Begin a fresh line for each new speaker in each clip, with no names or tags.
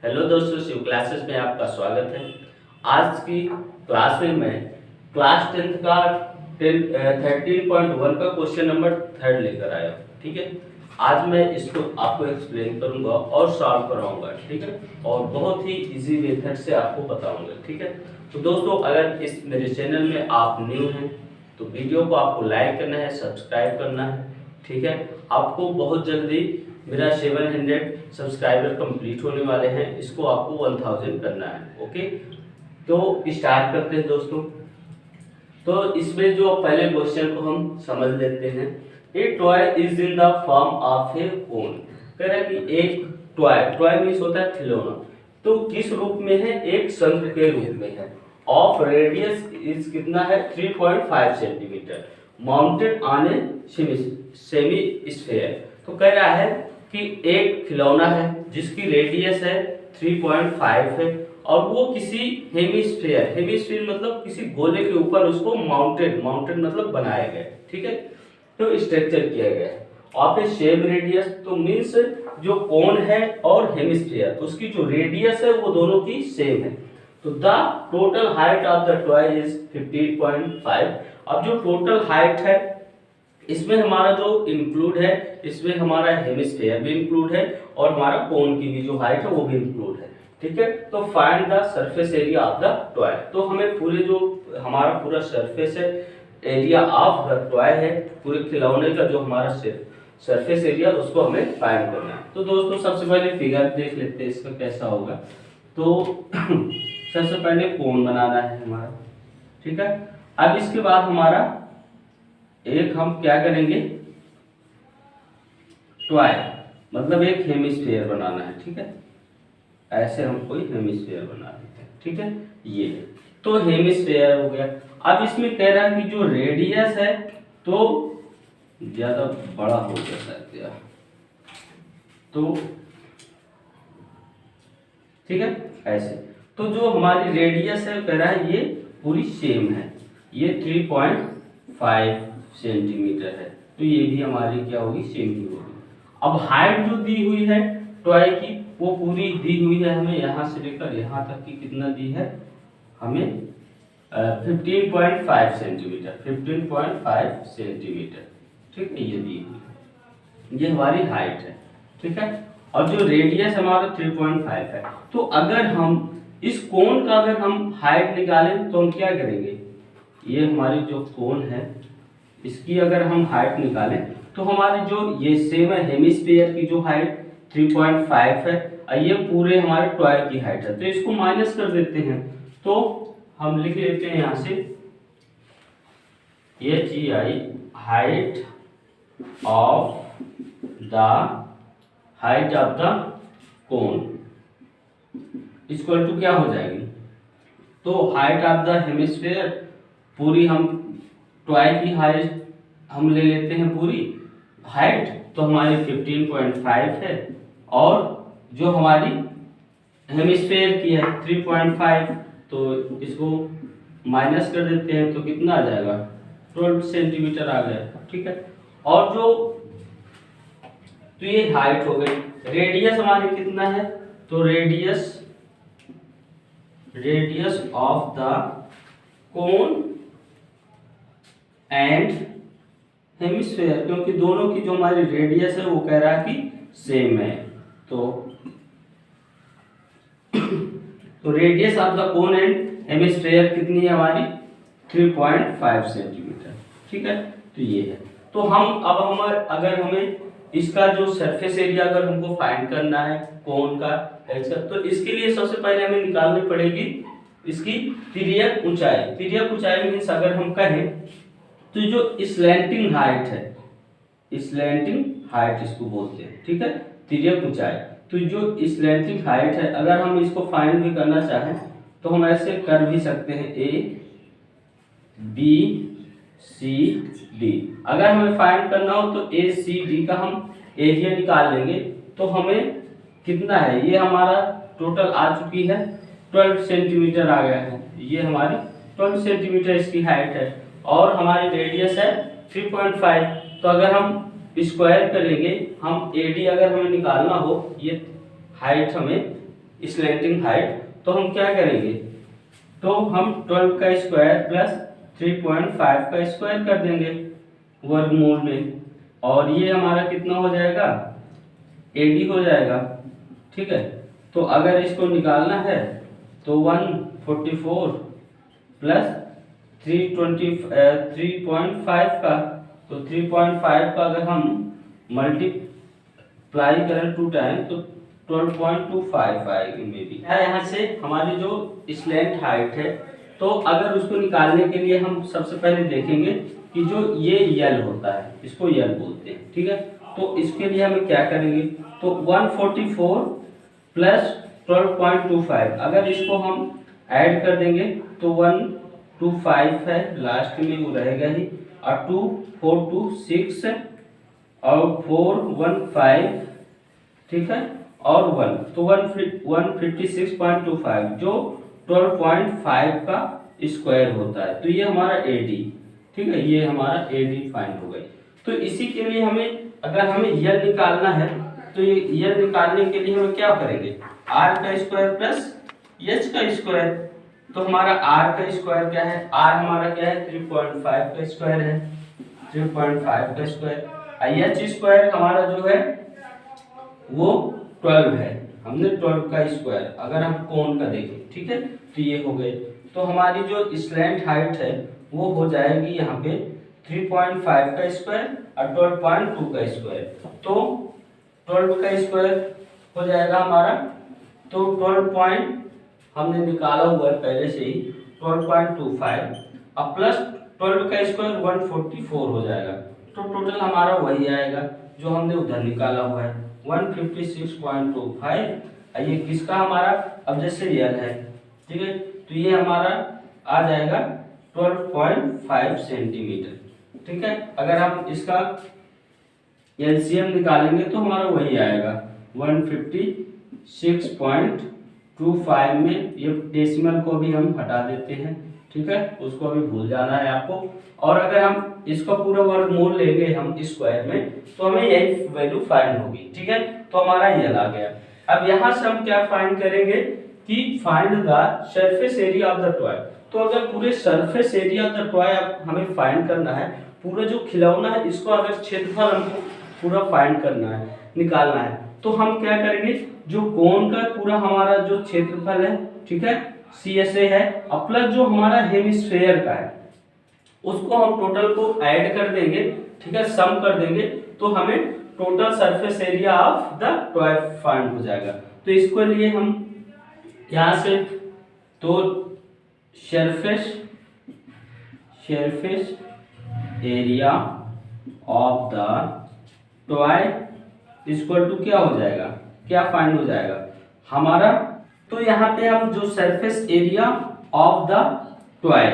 Hello दोस्तों, Shiv classes में आपका स्वागत है। आज की क्लास में मैं क्लास 10th का 13.1 का क्वेश्चन नंबर 3 लेकर आया हूँ। ठीक है, आज मैं इसको आपको एक्सप्लेन करूंगा और सॉल्व कराऊंगा। ठीक है, और बहुत ही इजी मेथड से आपको बताऊंगा। ठीक है, तो दोस्तों अगर इस मेरे चैनल में आप न्यू हैं तो वीडियो को आपको लाइक करना है, सब्सक्राइब करना है। ठीक है, आपको बहुत जल्दी मेरा 700 सब्सक्राइबर कंप्लीट होने वाले हैं, इसको आपको 1000 करना है। ओके, तो स्टार्ट करते हैं दोस्तों। तो इसमें जो पहले क्वेश्चन को हम समझ लेते हैं। A toy is in the form of a cone. कह रहा है कि एक टॉय मीन्स होता है खिलौना, तो किस रूप में है? एक शंख के रूप में है। ऑफ रेडियस इज कितना है? 3.5 centimetre, mounted on a semi sphere. तो कह रहा है कि एक खिलौना है जिसकी रेडियस है 3.5 है और वो किसी हेमिस्फीयर मतलब किसी गोले के ऊपर उसको माउंटेड मतलब बनाया गया। ठीक है, तो स्ट्रक्चर किया गया है ऑफ ए सेम रेडियस। तो मीन्स जो कोन है और हेमिस्फीयर उसकी जो रेडियस है वो दोनों की सेम है। तो the total height of the toy is 15.5। अब जो टोटल हाइट है इसमें हमारा जो इंक्लूड है, इसमें हमारा हेमिस्फीयर भी इंक्लूड है और हमारा कोन की भी जो हाइट है वो भी इंक्लूड है। ठीक है, तो find the surface area of the toy. तो हमें पूरे जो हमारा पूरा सरफेस है, एरिया ऑफ द टॉय है, पूरे खिलौने का जो हमारा सरफेस एरिया उसको हमें फाइंड करना है। तो दोस्तों सबसे पहले फिगर देख लेते हैं इसका कैसा होगा। तो सबसे पहले कोन बनाना है हमारा। ठीक है, अब इसके बाद हमारा एक हम क्या करेंगे, टॉय मतलब एक हेमिस्फीयर बनाना है। ठीक है, ऐसे हम कोई हेमिस्फीयर बना लेते हैं। ठीक है, ये तो हेमिस्फीयर हो गया। अब इसमें कह रहा है कि जो रेडियस है तो ज्यादा बड़ा हो गया शायद, तो ठीक है ऐसे। तो जो हमारी रेडियस है कह रहा है ये पूरी सेम है, ये 3.5 सेंटीमीटर है, तो ये भी हमारी क्या होगी? सेम ही होगी। अब हाइट जो दी हुई है टॉय की वो पूरी दी हुई है हमें, यहाँ से लेकर यहाँ तक की कितना दी है हमें? 15.5 सेंटीमीटर, 15.5 सेंटीमीटर। ठीक है, ये दी हुई है, ये हमारी हाइट है। ठीक है, और जो रेडियस हमारा 3.5 है। तो अगर हम इस कोन का अगर हम हाइट निकालें तो हम क्या करेंगे? ये हमारी जो कोन है इसकी अगर हम हाइट निकालें तो हमारी जो ये सेम है हेमिस्फीयर की जो हाइट 3.5 है और ये पूरे हमारे टॉय की हाइट है, तो इसको माइनस कर देते हैं। तो हम लिख लेते हैं यहाँ से HEI height of the cone equal to क्या हो जाएगी? तो हाइट ऑफ द हेमिस्फीयर पूरी हम टॉय की हाइट हम ले लेते हैं पूरी हाइट, तो हमारी 15.5 है और जो हमारी हेमिस्फीयर की है 3.5, तो इसको माइनस कर देते हैं तो कितना आ जाएगा? 12 सेंटीमीटर आ गया। ठीक है, और जो तो ये हाइट हो गई। रेडियस हमारी कितना है? तो radius of the cone and hemisphere, क्योंकि दोनों की जो हमारी रेडियस है वो कह रहा है कि सेम है। तो radius of the cone and hemisphere कितनी है हमारी? 3.5 सेंटीमीटर। ठीक है, तो ये है। तो हम अगर हमें इसका जो सरफेस एरिया अगर हमको फाइंड करना है कोन का ऐसा, तो इसके लिए सबसे पहले हमें निकालनी पड़ेगी इसकी तिर्यक ऊंचाई। तिर्यक ऊंचाई मीन्स अगर हम कहें तो जो स्लैंटिंग हाइट है, स्लैंटिंग हाइट इसको बोलते हैं। ठीक है, तिर्यक ऊंचाई। तो जो स्लैंटिंग हाइट है अगर हम इसको फाइंड भी करना चाहें तो हम ऐसे कर भी सकते हैं, ABCD। अगर हमें फाइंड करना हो तो ACD का हम एरिया निकाल लेंगे तो हमें कितना है? ये हमारा टोटल आ चुकी है 12 सेंटीमीटर आ गया है। ये हमारी 12 सेंटीमीटर इसकी हाइट है और हमारी रेडियस है 3.5। तो अगर हम स्क्वायर करेंगे, हम AD अगर हमें निकालना हो, ये हाइट हमें स्लैंटिंग हाइट, तो हम क्या करेंगे, तो हम 12 का स्क्वायर प्लस 3.5 का स्क्वायर कर देंगे वर्गमूल में, और ये हमारा कितना हो जाएगा, AD हो जाएगा। ठीक है, तो अगर इसको निकालना है तो 144 प्लस 3.5 का, तो 3.5 का अगर हम मल्टीप्लाई करें 2 टाइम तो 12.25 आएगी मे बी। यहाँ से हमारी जो स्लैंट हाइट है, तो अगर उसको निकालने के लिए हम सबसे पहले देखेंगे कि जो ये यल होता है, इसको यल बोलते हैं। ठीक है, तो इसके लिए हमें क्या करेंगे, तो 144 प्लस 12.25, अगर इसको हम ऐड कर देंगे तो 125 है, लास्ट में वो रहेगा ही, और 2 4 2 6 और 4 1 5, ठीक है, और 1, तो 156.25 जो 12.5 का स्क्वायर होता है। तो ये हमारा AD, ठीक है, ये हमारा AD फाइंड हो गई। तो इसी के लिए हमें, अगर हमें यल निकालना है तो ये यल निकालने के लिए हम क्या करेंगे, r का स्क्वायर प्लस h का स्क्वायर। तो हमारा r का स्क्वायर क्या है, r हमारा क्या है 3.5 का स्क्वायर है, 3.5 का स्क्वायर, h स्क्वायर हमारा जो है वो 12 है, हमने 12 का स्क्वायर अगर हम कोण का देखें। ठीक है, तो ये हो गए। तो हमारी जो स्लैंट हाइट है वो हो जाएगी यहाँ पे 3.5 का स्क्वायर और 12.2 का स्क्वायर, तो 12 का स्क्वायर हो जाएगा हमारा, तो 12 हमने निकाला हुआ है पहले से ही 12.25 और प्लस 12 का स्क्वायर 144 हो जाएगा, तो टोटल हमारा वही आएगा जो हमने उधर निकाला हुआ है 156.25। ये किसका हमारा, अब जैसे यल है, ठीक है, तो ये हमारा आ जाएगा 12.5 सेंटीमीटर। ठीक है, अगर हम इसका एलसीएम निकालेंगे तो हमारा वही आएगा 156.25 में, ये डेसिमल को भी हम हटा देते हैं। ठीक है, उसको अभी भूल जाना है आपको। और अगर हम इसका पूरा वर्गमूल लेंगे हम स्क्वायर में तो हमें यही वैल्यू फाइंड होगी। ठीक है, तो हमारा यल आ गया। अब यहाँ से हम क्या फाइंड करेंगे कि find the surface area of the toy. तो अगर पूरे surface area of the toy हमें फाइंड करना है, पूरा जो खिलौना है इसको अगर क्षेत्रफल हमको पूरा फाइंड करना है, निकालना है, तो हम क्या करेंगे, जो कोण का पूरा हमारा जो क्षेत्रफल है, ठीक है, CSA है, और प्लस जो हमारा हेमिस्फेयर का है उसको हम टोटल को ऐड कर देंगे। ठीक है, सम कर देंगे तो हमें total surface area of the toy find हो जाएगा। तो इसके लिए हम यहाँ से तो surface area of the toy equal to क्या हो जाएगा, क्या फाइंड हो जाएगा हमारा, तो यहाँ पे हम जो surface area of the toy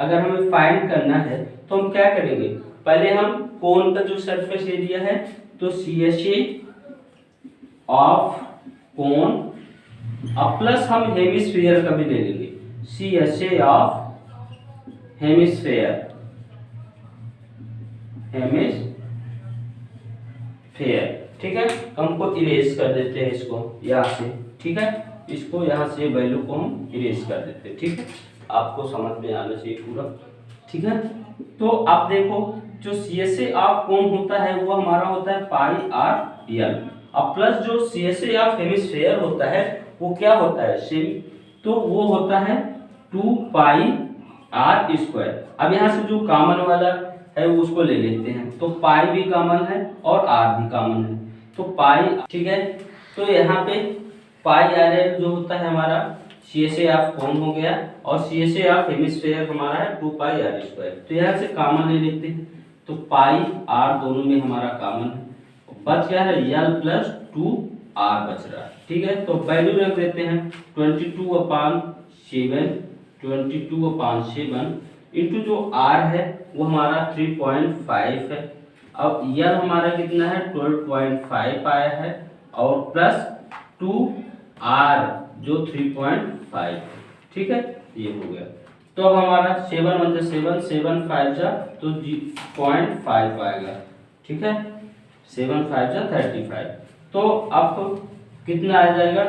अगर हमें फाइंड करना है तो हम क्या करेंगे, पहले हम कोन का जो सरफेस एरिया है तो CSA ऑफ कोन और प्लस हम हेमिस्फीयर का भी ले लेंगे, CSA ऑफ हेमिस्फीयर, ठीक है। हमको इरेज कर देते हैं इसको यहाँ से, ठीक है, इसको यहाँ से वैल्यू को हम इरेज कर देते हैं। ठीक है, आपको समझ में आना चाहिए पूरा। ठीक है, तो आप देखो जो CSA ऑफ कोन होता है वो हमारा होता है πr/l और प्लस जो CSA ऑफ हेमिस्फीयर होता है वो क्या होता है सेमी, तो वो होता है 2πr²। अब यहाँ से जो कॉमन वाला है उसको ले लेते हैं, तो पाई भी कॉमन है और r भी कॉमन है, तो पाई, ठीक है, तो यहाँ पे πr/l जो होता है हमारा CSA ऑफ कोन हो गया और CSA ऑफ हेमिस्फीयर हमारा है 2πr²। तो यहाँ से कॉमन ले लेते हैं, तो पाई r दोनों में हमारा कॉमन है, बच गया है l प्लस 2r बच रहा है। ठीक है, तो वैल्यू रख देते हैं 22/7 इंटू जो r है वो हमारा 3.5 है, अब यल हमारा कितना है 12.5 आया है और प्लस 2r जो 3.5। ठीक है, ये हो गया। तो अब हमारा 7 × 7 7 5 जा तो 0.5 आएगा। ठीक है, 7 5 जा 35। तो आपको कितना आ जाएगा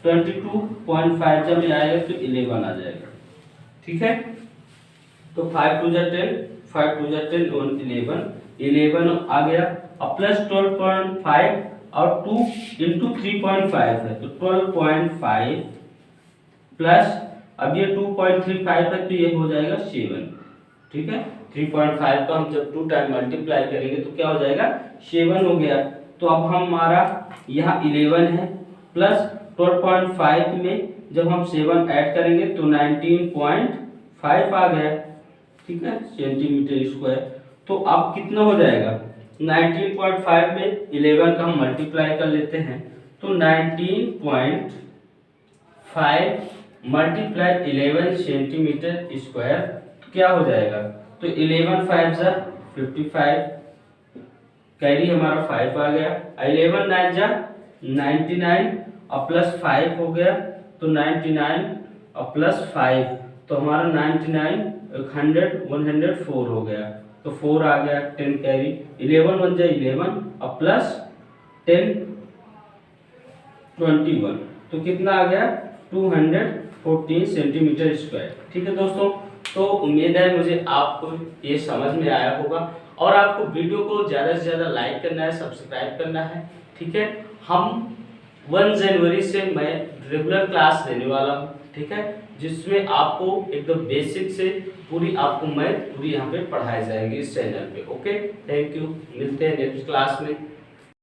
22.5 जब ये आएगा तो 11 आ जाएगा। ठीक है, तो 5 2 10, 5 2 10 और 11 आ गया। अब प्लस 12.5 और 2 इंटू 3.5 है तो 12.5 प्लस अब ये 2.35 है तो ये हो जाएगा 7। ठीक है, 3.5 को हम जब 2 टाइम मल्टीप्लाई करेंगे तो क्या हो जाएगा 7 हो गया। तो अब हमारा यहाँ 11 है प्लस 12.5 में जब हम 7 ऐड करेंगे तो 19.5 आ गया। ठीक है, सेंटीमीटर स्क्वायर। तो अब कितना हो जाएगा 19.5 में 11 का हम मल्टीप्लाई कर लेते हैं तो 19.5 मल्टीप्लाई 11 सेंटीमीटर स्क्वायर क्या हो जाएगा, तो 11 5 जा 55, कैरी हमारा 5 आ गया। 11 9 जा 99 और प्लस 5 हो गया तो 99 और प्लस 5 तो हमारा 99 104 हो गया तो 4 आ गया। 10 कैरी 11 1 जा 11 और प्लस 10 21 तो कितना आ गया 214 सेंटीमीटर स्क्वायर। ठीक है दोस्तों, तो उम्मीद है मुझे आपको ये समझ में आया होगा और आपको वीडियो को ज़्यादा से ज़्यादा लाइक करना है, सब्सक्राइब करना है। ठीक है, हम 1 जनवरी से मैं रेगुलर क्लास देने वाला हूँ। ठीक है, जिसमें आपको एकदम बेसिक से पूरी आपको मैथ पूरी यहाँ पे पढ़ाई जाएगी इस चैनल पे। ओके, थैंक यू, मिलते हैं नेक्स्ट क्लास में।